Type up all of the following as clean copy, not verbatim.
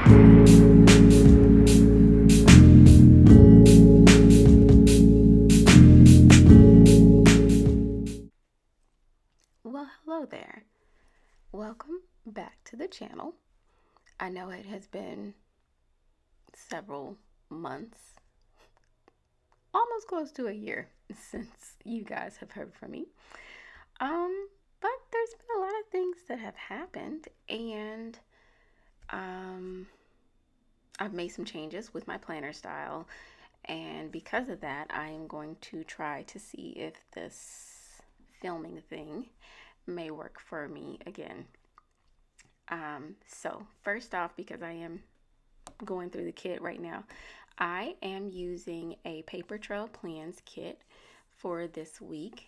Well, hello there. Welcome back to the channel. I know it has been several months, almost close to a year since you guys have heard from me. But there's been a lot of things that have happened, and I've made some changes with my planner style, and because of that, I am going to try to see if this filming thing may work for me again. So first off, because I am going through the kit right now, I am using a PaperTrailPlans kit for this week.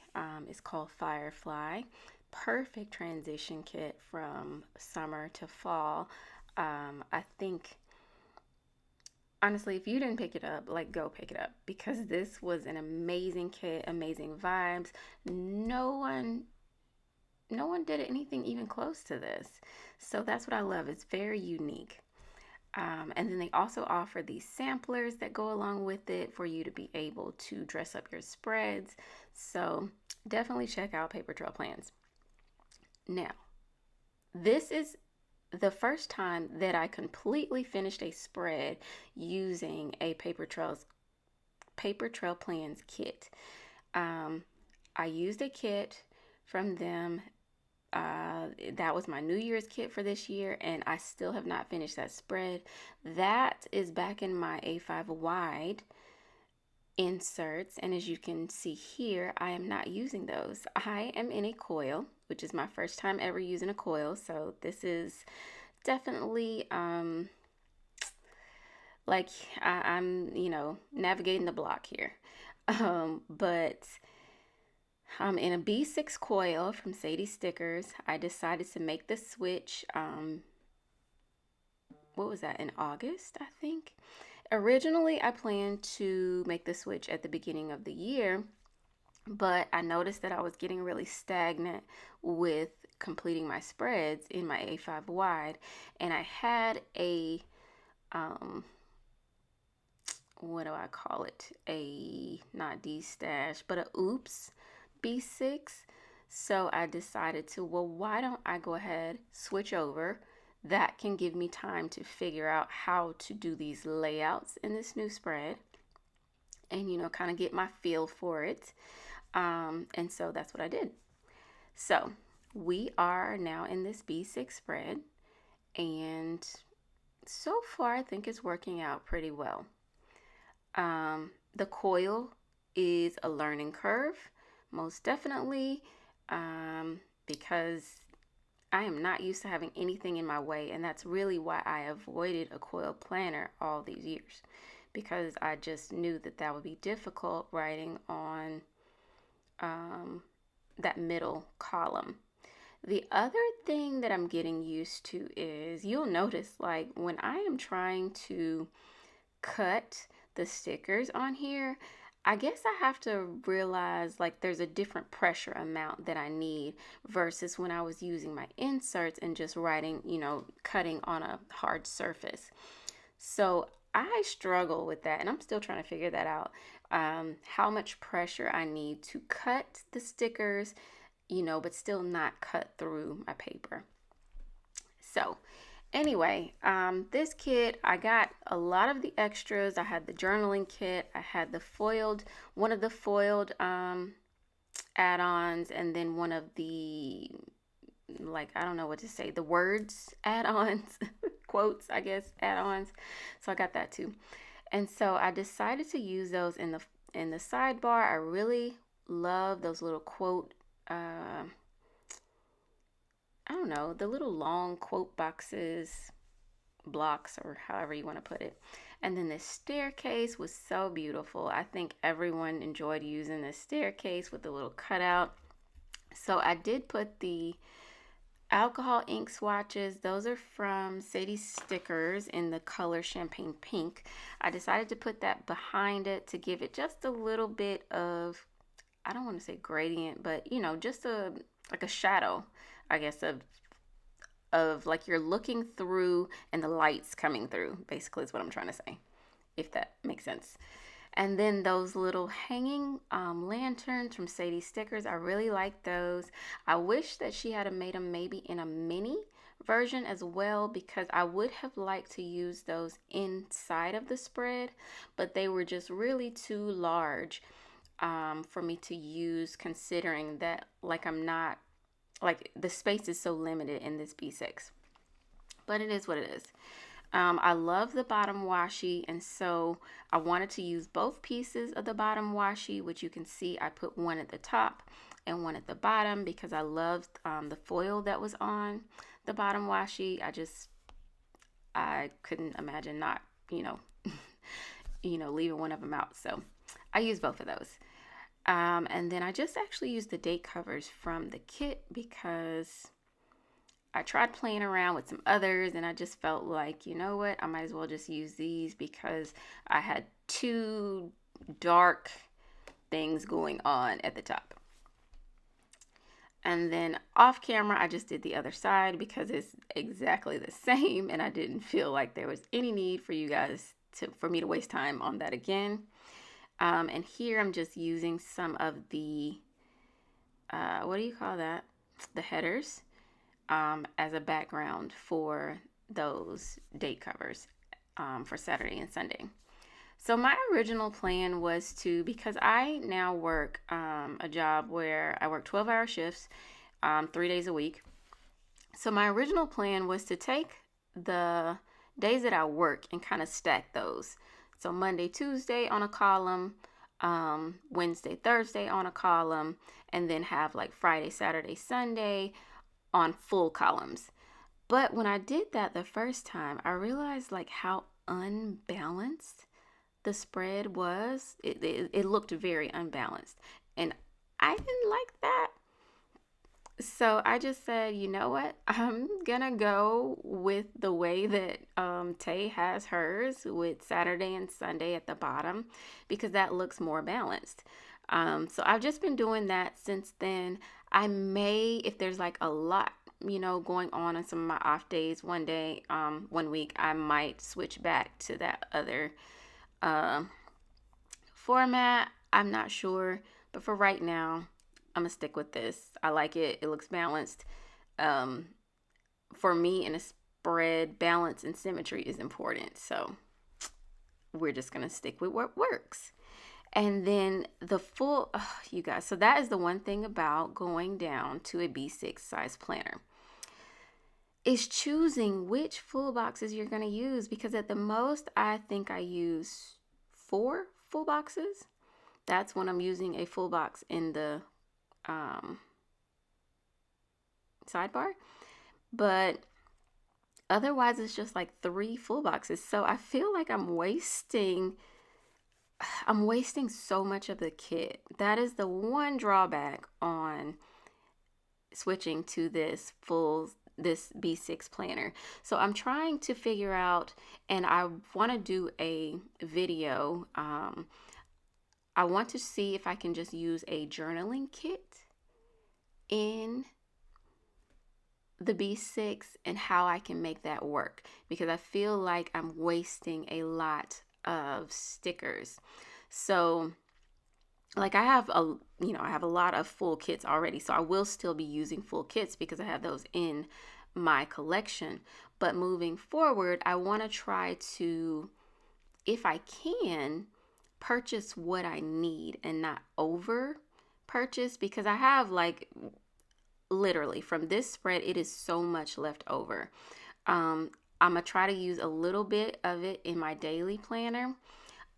It's called Firefly. Perfect transition kit from summer to fall. I think, honestly, if you didn't pick it up, like, go pick it up, because this was an amazing kit, amazing vibes. No one did anything even close to this. So that's what I love. It's very unique. And then they also offer these samplers that go along with it for you to be able to dress up your spreads. So definitely check out PaperTrailPlans. Now, this is the first time that I completely finished a spread using a PaperTrailPlans kit. I used a kit from them. That was my New Year's kit for this year, and I still have not finished that spread. That is back in my A5 wide inserts, and as you can see here, I am not using those. I am in a coil, which is my first time ever using a coil, so this is definitely like I'm navigating the block here. But I'm in a B6 coil from Sadie Stickers. I decided to make the switch, what was that, in August, I think? Originally, I planned to make the switch at the beginning of the year, but I noticed that I was getting really stagnant with completing my spreads in my A5 wide, and I had a, what do I call it? Not D-stash, but a oops B6. So I decided to, well, why don't I go ahead, switch over? That can give me time to figure out how to do these layouts in this new spread and, kind of get my feel for it. And so that's what I did. So we are now in this B6 spread, and so far I think it's working out pretty well. The coil is a learning curve, most definitely, because I am not used to having anything in my way, and that's really why I avoided a coil planner all these years, because I just knew that that would be difficult writing on that middle column. The other thing that I'm getting used to is, you'll notice, like, when I am trying to cut the stickers on here, I guess I have to realize, like, there's a different pressure amount that I need versus when I was using my inserts and just writing, cutting on a hard surface. So I struggle with that, and I'm still trying to figure that out. How much pressure I need to cut the stickers, but still not cut through my paper. So anyway, this kit, I got a lot of the extras. I had the journaling kit, I had one of the foiled add-ons, and then one of the, like, I don't know what to say, the words add-ons, quotes, I guess, add-ons. So I got that too. And so I decided to use those in the sidebar. I really love those little quote, I don't know, the little long quote boxes, blocks, or however you want to put it. And then this staircase was so beautiful. I think everyone enjoyed using this staircase with the little cutout. So I did put the alcohol ink swatches. Those are from Sadie Stickers in the color Champagne Pink. I decided to put that behind it to give it just a little bit of, I don't want to say gradient, but just like a shadow, I guess, of of like you're looking through and the light's coming through, basically is what I'm trying to say, if that makes sense. And then those little hanging lanterns from Sadie Stickers, I really like those. I wish that she had made them maybe in a mini version as well, because I would have liked to use those inside of the spread, but they were just really too large for me to use, considering that like I'm not, like the space is so limited in this B6. But it is what it is. I love the bottom washi, and so I wanted to use both pieces of the bottom washi, which you can see I put one at the top and one at the bottom because I loved the foil that was on the bottom washi. I couldn't imagine not, leaving one of them out. So I used both of those. And then I just actually used the date covers from the kit because I tried playing around with some others and I just felt like, you know what, I might as well just use these because I had two dark things going on at the top. And then off camera, I just did the other side because it's exactly the same and I didn't feel like there was any need for you guys for me to waste time on that again. And here I'm just using some of the, what do you call that? The headers. As a background for those date covers for Saturday and Sunday. So my original plan was to, because I now work a job where I work 12-hour shifts 3 days a week. So my original plan was to take the days that I work and kind of stack those. So Monday, Tuesday on a column, Wednesday, Thursday on a column, and then have like Friday, Saturday, Sunday on full columns. But when I did that the first time, I realized like how unbalanced the spread was. It looked very unbalanced and I didn't like that. So I just said, you know what, I'm gonna go with the way that Tay has hers, with Saturday and Sunday at the bottom, because that looks more balanced. So I've just been doing that since then. I may, if there's like a lot, going on some of my off days, one week, I might switch back to that other format. I'm not sure, but for right now, I'm gonna stick with this. I like it. It looks balanced. For me, in a spread, balance and symmetry is important. So we're just gonna stick with what works. And then the full, you guys, so that is the one thing about going down to a B6 size planner, is choosing which full boxes you're going to use, because at the most, I think I use 4 full boxes. That's when I'm using a full box in the sidebar. But otherwise, it's just like 3 full boxes. So I feel like I'm wasting so much of the kit. That is the one drawback on switching to this B6 planner. So I'm trying to figure out, and I want to do a video. I want to see if I can just use a journaling kit in the B6 and how I can make that work, because I feel like I'm wasting a lot of stickers. So like I have a lot of full kits already, so I will still be using full kits because I have those in my collection. But moving forward, I want to try to, if I can, purchase what I need and not over purchase, because I have like literally from this spread, it is so much left over. I'm gonna try to use a little bit of it in my daily planner.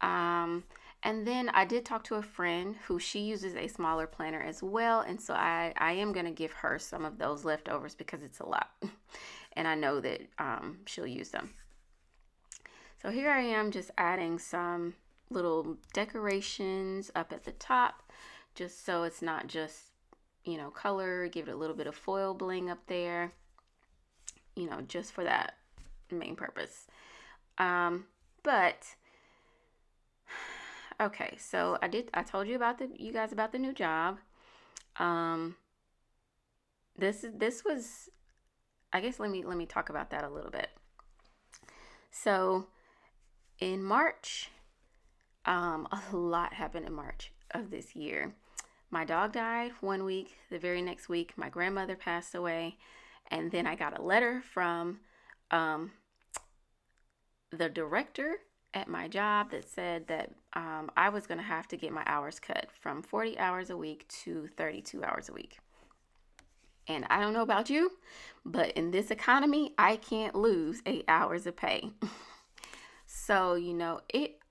And then I did talk to a friend who she uses a smaller planner as well. And so I am going to give her some of those leftovers because it's a lot. And I know that she'll use them. So here I am just adding some little decorations up at the top, just so it's not just, color. Give it a little bit of foil bling up there, just for that main purpose. But okay, so I told you about the new job. This was I guess let me talk about that a little bit. So in March, a lot happened in March of this year. My dog died one week. The very next week, my grandmother passed away. And then I got a letter from um, the director at my job that said that I was going to have to get my hours cut from 40 hours a week to 32 hours a week. And I don't know about you, but in this economy, I can't lose 8 hours of pay. So,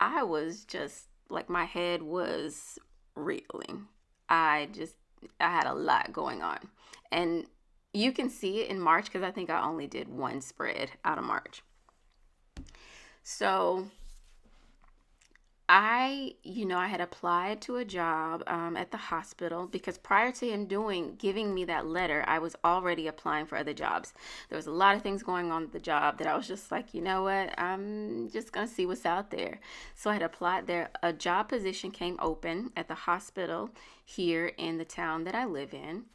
I was just like my head was reeling. I just, I had a lot going on. And you can see it in March because I think I only did one spread out of March. So I had applied to a job at the hospital because prior to him giving me that letter, I was already applying for other jobs. There was a lot of things going on at the job that I was just like, you know what, I'm just gonna see what's out there. So I had applied there. A job position came open at the hospital here in the town that I live in,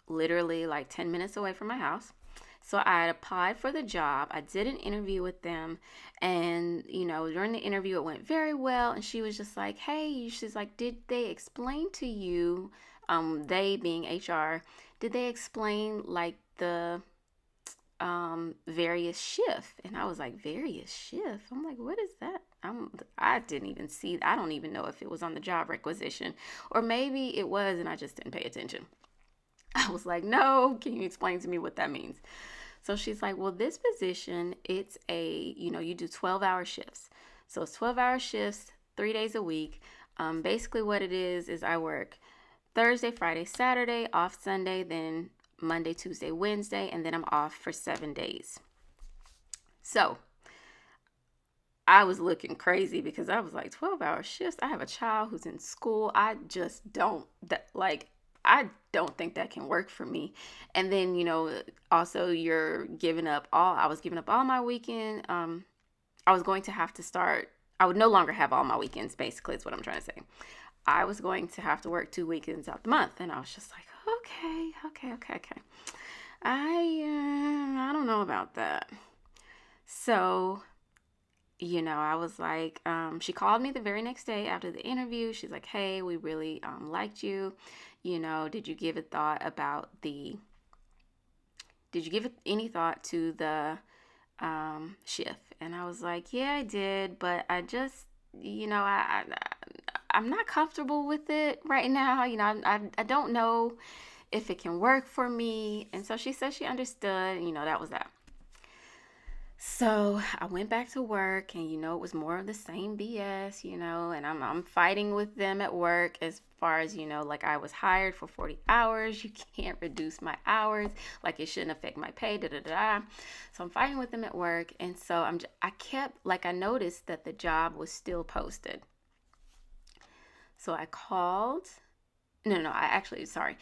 literally like 10 minutes away from my house. So I had applied for the job. I did an interview with them. And, during the interview, it went very well. And she was just like, hey, she's like, did they explain to you, they being HR, did they explain like the various shift? And I was like, various shift? I'm like, what is that? I didn't even see, I don't even know if it was on the job requisition. Or maybe it was and I just didn't pay attention. I was like, no, can you explain to me what that means? So she's like, well, this position, it's you do 12-hour shifts. So it's 12-hour shifts, 3 days a week. Basically what it is I work Thursday, Friday, Saturday, off Sunday, then Monday, Tuesday, Wednesday, and then I'm off for 7 days. So I was looking crazy because I was like, 12-hour shifts? I have a child who's in school. I just don't, I don't think that can work for me. And then, also I was giving up all my weekend. I was going to have to start, I would no longer have all my weekends, basically, is what I'm trying to say. I was going to have to work 2 weekends out the month. And I was just like, okay. I don't know about that. So, I was like, she called me the very next day after the interview. She's like, hey, we really liked you. Did you give any thought to the shift? And I was like, yeah, I did, but I just, I'm not comfortable with it right now. I don't know if it can work for me. And so she said she understood, that was that. So I went back to work and, it was more of the same BS, and I'm fighting with them at work as far as, like I was hired for 40 hours. You can't reduce my hours. Like it shouldn't affect my pay, So I'm fighting with them at work. And so I noticed that the job was still posted. So I called, sorry.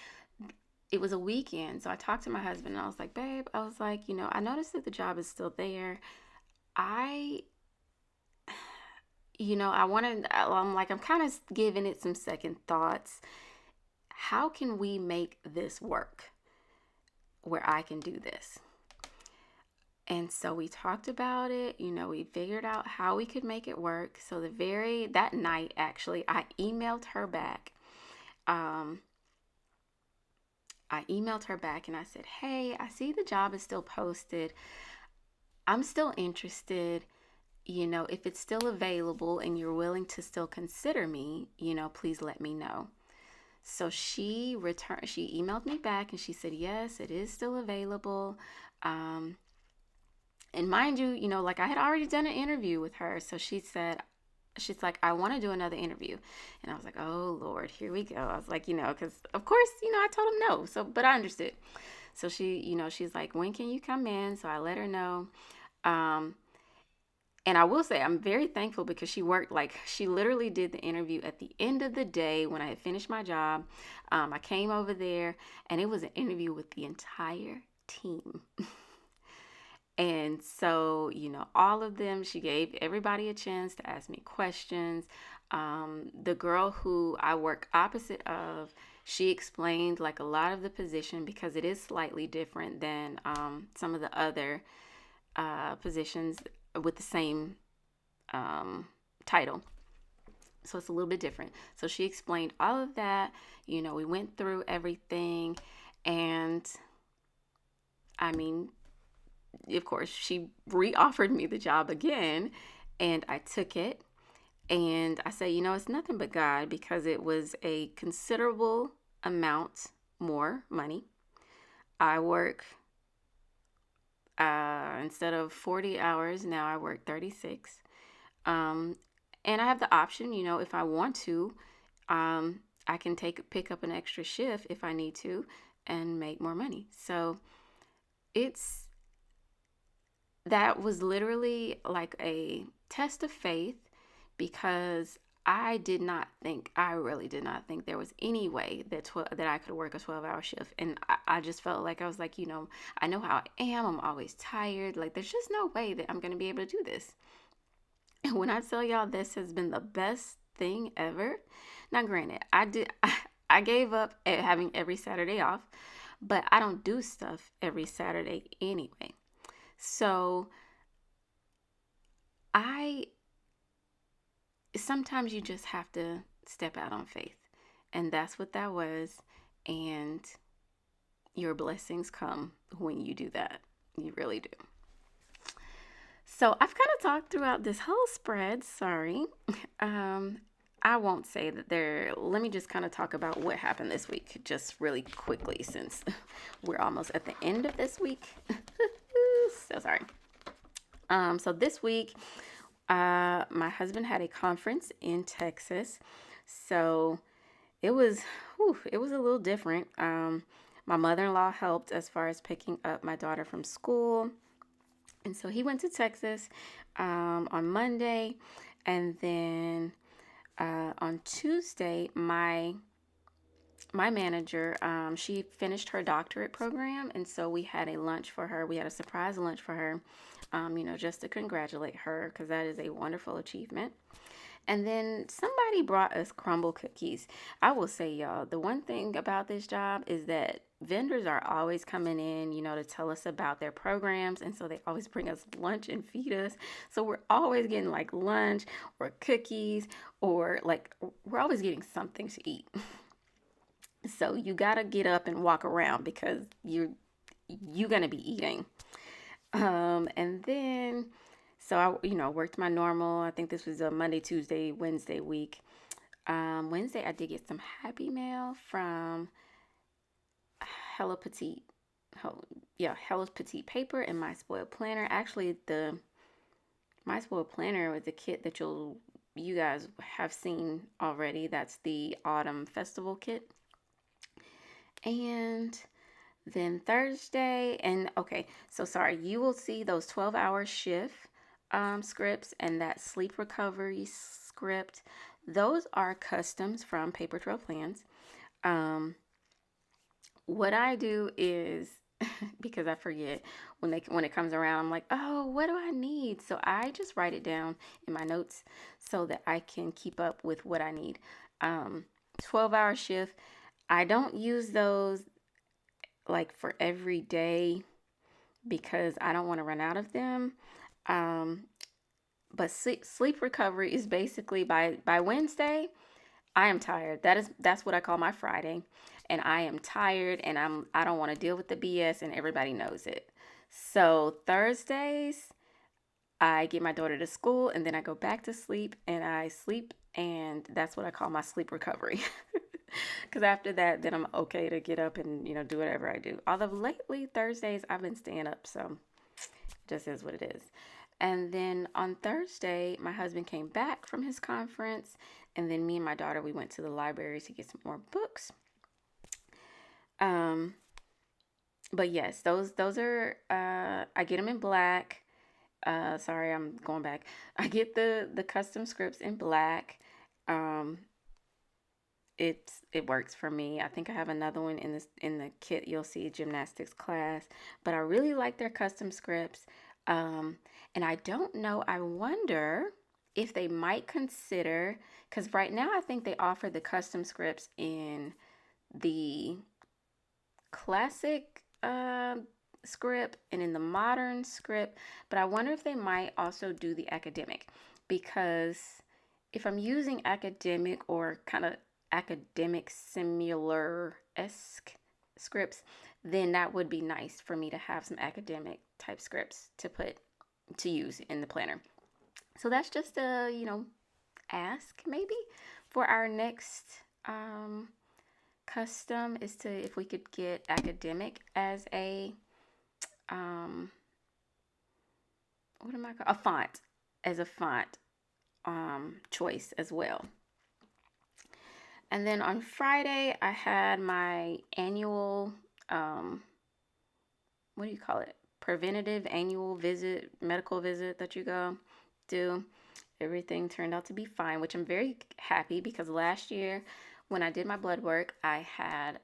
It was a weekend. So I talked to my husband and I was like, babe, I was like, I noticed that the job is still there. I'm kind of giving it some second thoughts. How can we make this work where I can do this? And so we talked about it, we figured out how we could make it work. So that night, actually, I emailed her back. And I said, hey, I see the job is still posted. I'm still interested. If it's still available and you're willing to still consider me, please let me know. So she emailed me back and she said, yes, it is still available. And mind you, like I had already done an interview with her. So she's like, I want to do another interview. And I was like, oh, Lord, here we go. I was like, because of course, I told him no. So, but I understood. So she's like, when can you come in? So I let her know. And I will say, I'm very thankful because she literally did the interview at the end of the day when I had finished my job. I came over there and it was an interview with the entire team. And so, all of them, she gave everybody a chance to ask me questions. The girl who I work opposite of, she gave everybody a chance to ask me questions. The girl who I work opposite of, she gave everybody a chance to ask me questions. And so, all of them, she gave everybody a chance to ask me questions. The girl who I work opposite of, she gave everybody a chance to ask me questions. And so, all of them, she gave everybody a chance to ask me questions. The girl who I work opposite of, She explained like a lot of the position because it is slightly different than some of the other positions with the same title. So it's a little bit different. So she explained all of that. We went through everything. And I mean, of course, she re-offered me the job again. And I took it. And I said, it's nothing but God, because it was a considerable amount more money. I work, instead of 40 hours, now I work 36. And I have the option, if I want to, I can pick up an extra shift if I need to and make more money. So that was literally like a test of faith, because I really did not think there was any way that I could work a 12-hour shift. And I just felt like, I was like, I know how I am. I'm always tired. Like, there's just no way that I'm going to be able to do this. And when I tell y'all, this has been the best thing ever. Now, granted, I gave up at having every Saturday off, but I don't do stuff every Saturday anyway. So sometimes you just have to step out on faith. And that's what that was. And your blessings come when you do that. You really do. So I've kind of talked throughout this whole spread. Sorry. I won't say that let me just kind of talk about what happened this week just really quickly, since we're almost at the end of this week. So sorry. So this week, my husband had a conference in Texas. So it was a little different. My mother-in-law helped as far as picking up my daughter from school. And so he went to Texas on Monday. And then on Tuesday, my manager, she finished her doctorate program. And so we had a lunch for her. We had a surprise lunch for her, just to congratulate her, because that is a wonderful achievement. And then somebody brought us crumble cookies. I will say, y'all, the one thing about this job is that vendors are always coming in, to tell us about their programs. And so they always bring us lunch and feed us. So we're always getting like lunch or cookies, or like we're always getting something to eat. So you got to get up and walk around, because you're going to be eating. And then, so I, worked my normal, I think this was a Monday, Tuesday, Wednesday week. Wednesday, I did get some Happy Mail from Hello Petite Paper and My Spoiled Planner. Actually, the My Spoiled Planner was a kit that you guys have seen already. That's the Autumn Festival kit. And then Thursday, and okay, so sorry, you will see those 12-hour shift scripts and that sleep recovery script. Those are customs from PaperTrailPlans. What I do is, because I forget when it comes around, I'm like, oh, what do I need? So I just write it down in my notes so that I can keep up with what I need. 12-hour shift. I don't use those like for every day, because I don't want to run out of them. But sleep recovery is basically by Wednesday, I am tired. That's what I call my Friday. And I am tired, and I don't want to deal with the BS, and everybody knows it. So Thursdays, I get my daughter to school, and then I go back to sleep, and I sleep, and that's what I call my sleep recovery. Because after that, then I'm okay to get up and, do whatever I do. Although lately, Thursdays, I've been staying up, so it just is what it is. And then on Thursday, my husband came back from his conference, and then me and my daughter, we went to the library to get some more books. But yes, those are, I get them in black. Sorry, I'm going back. I get the custom scripts in black. It works for me. I think I have another one in the kit. You'll see gymnastics class, but I really like their custom scripts. And I don't know. I wonder if they might consider, because right now I think they offer the custom scripts in the classic script and in the modern script, but I wonder if they might also do the academic, because if I'm using academic or kind of academic similar-esque scripts, then that would be nice for me to have some academic type scripts to use in the planner. So that's just a, ask maybe for our next custom, is to if we could get academic as a what am I called? A font, as a font choice as well. And then on Friday, I had my annual, what do you call it? Preventative annual visit, medical visit that you go do. Everything turned out to be fine, which I'm very happy, because last year when I did my blood work, I had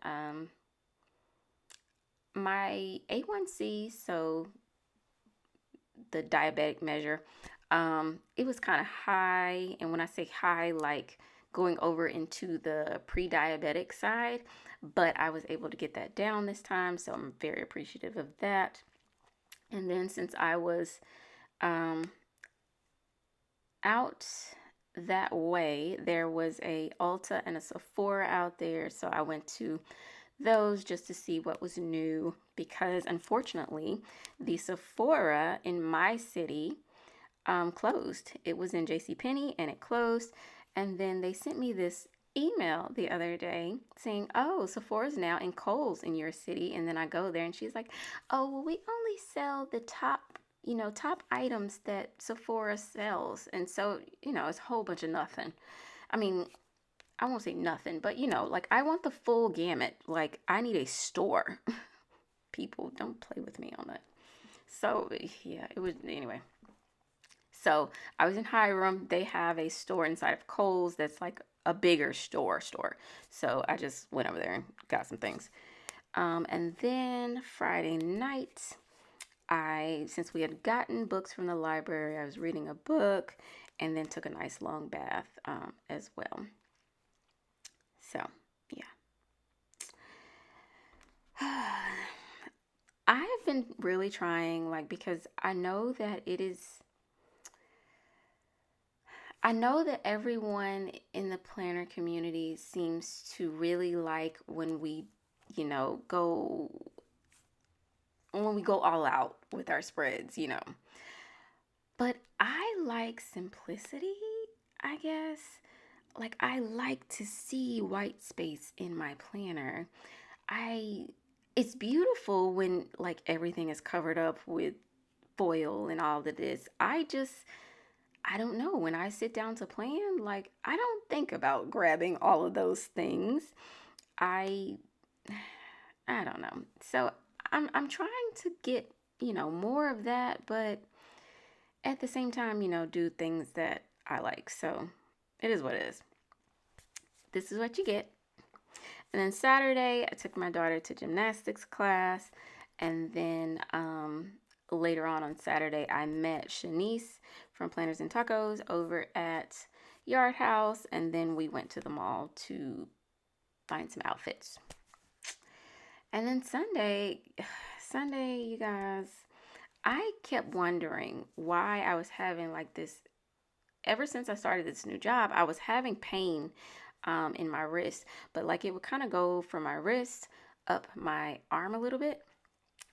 my A1C, so the diabetic measure, it was kind of high. And when I say high, like going over into the pre-diabetic side, but I was able to get that down this time, so I'm very appreciative of that. And then since I was out that way, there was a Ulta and a Sephora out there, so I went to those just to see what was new, because unfortunately the Sephora in my city closed. It was in JCPenney and it closed. And then they sent me this email the other day saying, oh, Sephora's now in Kohl's in your city. And then I go there and she's like, oh, well, we only sell the top items that Sephora sells. And so, it's a whole bunch of nothing. I mean, I won't say nothing, but like, I want the full gamut. Like, I need a store. People, don't play with me on that. So yeah, it was, anyway. So I was in Hiram. They have a store inside of Kohl's that's like a bigger store. So I just went over there and got some things. And then Friday night, since we had gotten books from the library, I was reading a book and then took a nice long bath as well. So, yeah. I have been really trying, because I know that everyone in the planner community seems to really like when we go all out with our spreads, But I like simplicity, I guess. Like, I like to see white space in my planner. It's beautiful when like everything is covered up with foil and all of this. I don't know, when I sit down to plan, like, I don't think about grabbing all of those things. I don't know. So I'm trying to get, more of that, but at the same time, do things that I like. So it is what it is. This is what you get. And then Saturday, I took my daughter to gymnastics class. And then later on Saturday, I met Shanice from Planners and Tacos over at Yard House. And then we went to the mall to find some outfits. And then Sunday, you guys, I kept wondering why I was having like this. Ever since I started this new job, I was having pain in my wrist, but like it would kind of go from my wrist up my arm a little bit.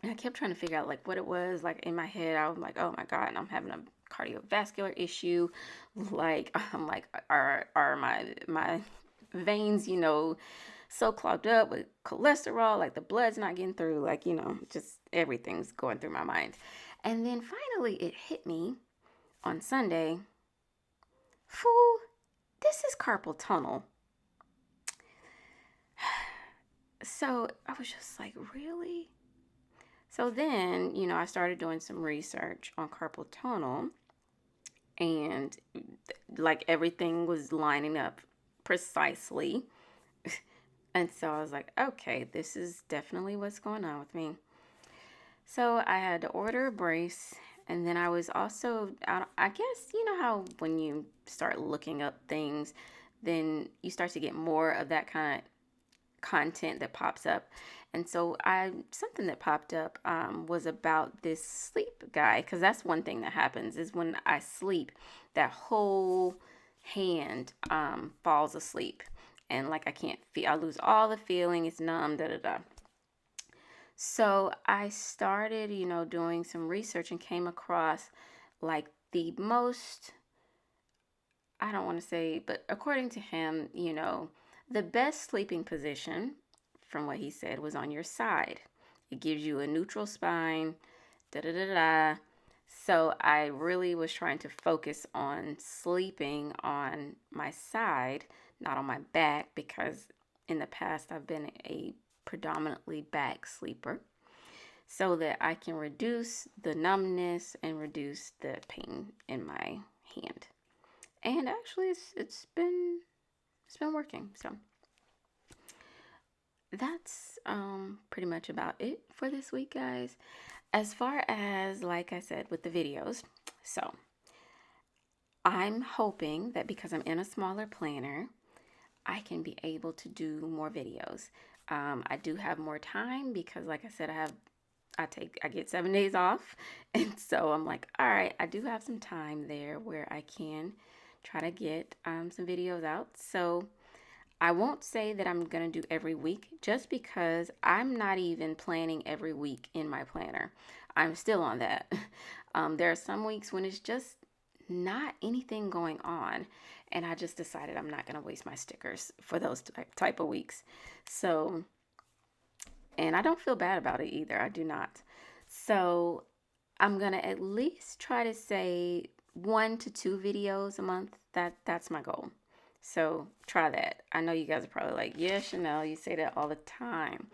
And I kept trying to figure out like what it was. Like in my head, I was like, oh my God, and I'm having a cardiovascular issue. Like I'm like, are my veins, so clogged up with cholesterol, like the blood's not getting through, like, just everything's going through my mind. And then finally it hit me on Sunday. Fool, this is carpal tunnel. So I was just like, really? So then, I started doing some research on carpal tunnel, and like everything was lining up precisely. And so I was like, okay, this is definitely what's going on with me. So I had to order a brace. And then I was also, I guess, how when you start looking up things, then you start to get more of that kind of content that pops up. And so something that popped up was about this sleep guy, because that's one thing that happens is when I sleep, that whole hand falls asleep, and like I can't feel, I lose all the feeling, it's numb, da da da. So I started, doing some research and came across like the most, I don't want to say, but according to him, the best sleeping position, from what he said, was on your side. It gives you a neutral spine, da da da da. So I really was trying to focus on sleeping on my side, not on my back, because in the past I've been a predominantly back sleeper, so that I can reduce the numbness and reduce the pain in my hand. And actually it's been working. So that's pretty much about it for this week, guys. As far as, like I said, with the videos, so I'm hoping that because I'm in a smaller planner, I can be able to do more videos. I do have more time because, like I said, I get 7 days off, and so I'm like, all right, I do have some time there where I can try to get some videos out. So I won't say that I'm going to do every week, just because I'm not even planning every week in my planner. I'm still on that. There are some weeks when it's just not anything going on, and I just decided I'm not going to waste my stickers for those type of weeks. So, and I don't feel bad about it either. I do not. So I'm going to at least try to say 1 to 2 videos a month. That's my goal. So try that. I know you guys are probably like, yeah, Chanel, you say that all the time.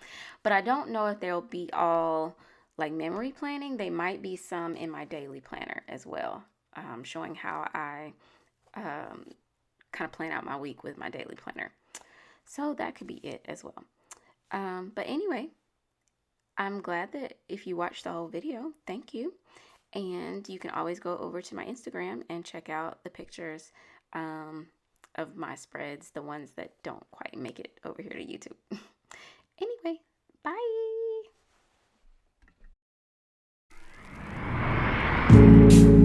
But I don't know if they'll be all like memory planning. They might be some in my daily planner as well, showing how I kind of plan out my week with my daily planner. So that could be it as well. But anyway, I'm glad that if you watched the whole video, thank you. And you can always go over to my Instagram and check out the pictures of my spreads, the ones that don't quite make it over here to YouTube. Anyway, bye.